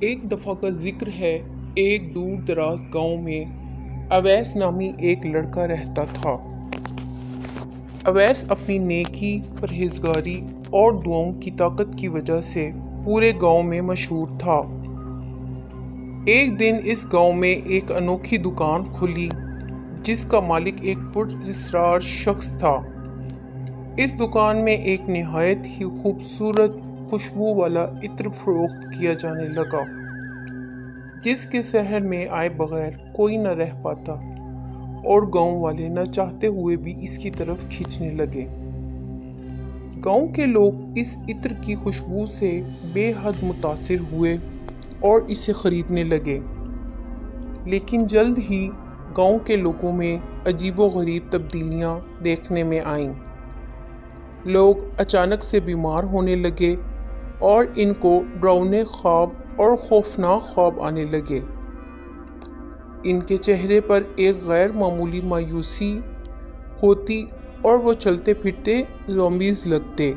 ایک دفعہ کا ذکر ہے، ایک دور دراز گاؤں میں اویس نامی ایک لڑکا رہتا تھا۔ اویس اپنی نیکی، پرہیزگاری اور دعاؤں کی طاقت کی وجہ سے پورے گاؤں میں مشہور تھا۔ ایک دن اس گاؤں میں ایک انوکھی دکان کھلی جس کا مالک ایک پراسرار شخص تھا۔ اس دکان میں ایک نہایت ہی خوبصورت خوشبو والا عطر فروخت کیا جانے لگا، جس کے شہر میں آئے بغیر کوئی نہ رہ پاتا اور گاؤں والے نہ چاہتے ہوئے بھی اس کی طرف کھینچنے لگے۔ گاؤں کے لوگ اس عطر کی خوشبو سے بے حد متاثر ہوئے اور اسے خریدنے لگے، لیکن جلد ہی گاؤں کے لوگوں میں عجیب و غریب تبدیلیاں دیکھنے میں آئیں۔ لوگ اچانک سے بیمار ہونے لگے اور ان کو ڈراؤنے خواب اور خوفناک خواب آنے لگے۔ ان کے چہرے پر ایک غیر معمولی مایوسی ہوتی اور وہ چلتے پھرتے زومبیز لگتے۔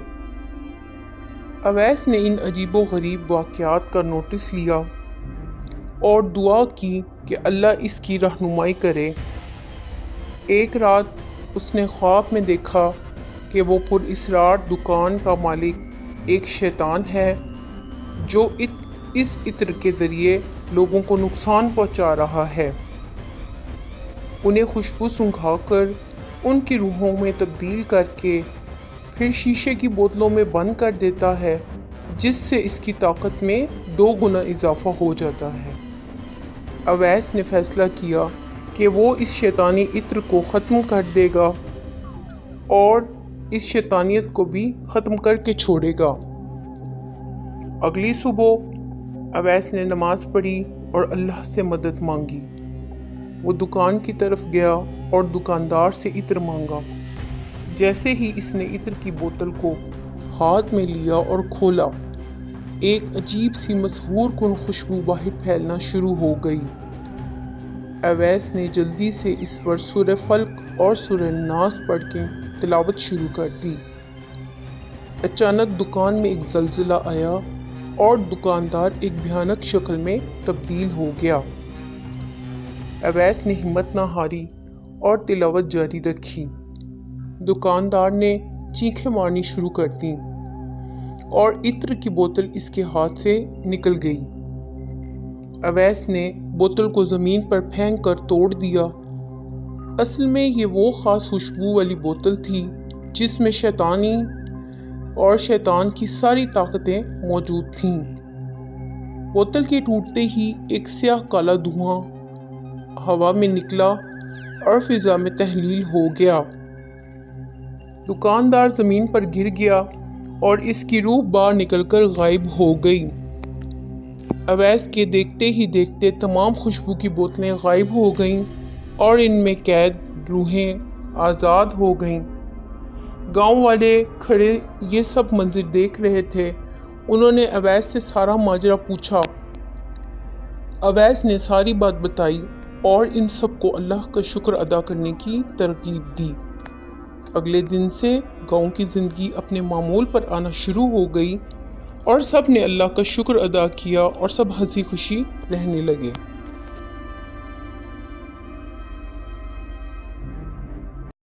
اویس نے ان عجیب و غریب واقعات کا نوٹس لیا اور دعا کی کہ اللہ اس کی رہنمائی کرے۔ ایک رات اس نے خواب میں دیکھا کہ وہ پراسرار دکان کا مالک ایک شیطان ہے جو اس عطر کے ذریعے لوگوں کو نقصان پہنچا رہا ہے، انہیں خوشبو سونگھا کر ان کی روحوں میں تبدیل کر کے پھر شیشے کی بوتلوں میں بند کر دیتا ہے، جس سے اس کی طاقت میں 2 گنا اضافہ ہو جاتا ہے۔ اویس نے فیصلہ کیا کہ وہ اس شیطانی عطر کو ختم کر دے گا اور اس شیطانیت کو بھی ختم کر کے چھوڑے گا۔ اگلی صبح اویس نے نماز پڑھی اور اللہ سے مدد مانگی۔ وہ دکان کی طرف گیا اور دکاندار سے عطر مانگا۔ جیسے ہی اس نے عطر کی بوتل کو ہاتھ میں لیا اور کھولا، ایک عجیب سی مسحور کن خوشبو باہر پھیلنا شروع ہو گئی۔ اویس نے جلدی سے اس پر سورہ فلق اور سورہ ناس پڑھ کے تلاوت شروع کر دی۔ اچانک دکان میں ایک زلزلہ آیا اور دکاندار ایک بھیانک شکل میں تبدیل ہو گیا۔ اویس نے ہمت نہ ہاری اور تلاوت جاری رکھی۔ دکاندار نے چیخیں مارنی شروع کر دیں اور عطر کی بوتل اس کے ہاتھ سے نکل گئی۔ اویس نے بوتل کو زمین پر پھینک کر توڑ دیا۔ اصل میں یہ وہ خاص خوشبو والی بوتل تھی جس میں شیطانی اور شیطان کی ساری طاقتیں موجود تھیں۔ بوتل کے ٹوٹتے ہی ایک سیاہ کالا دھواں ہوا میں نکلا اور فضا میں تحلیل ہو گیا۔ دکاندار زمین پر گر گیا اور اس کی روح باہر نکل کر غائب ہو گئی۔ اویس کے دیکھتے ہی دیکھتے تمام خوشبو کی بوتلیں غائب ہو گئیں اور ان میں قید روحیں آزاد ہو گئیں۔ گاؤں والے کھڑے یہ سب منظر دیکھ رہے تھے۔ انہوں نے اویس سے سارا ماجرا پوچھا۔ اویس نے ساری بات بتائی اور ان سب کو اللہ کا شکر ادا کرنے کی ترغیب دی۔ اگلے دن سے گاؤں کی زندگی اپنے معمول پر آنا شروع ہو گئی اور سب نے اللہ کا شکر ادا کیا اور سب ہنسی خوشی رہنے لگے۔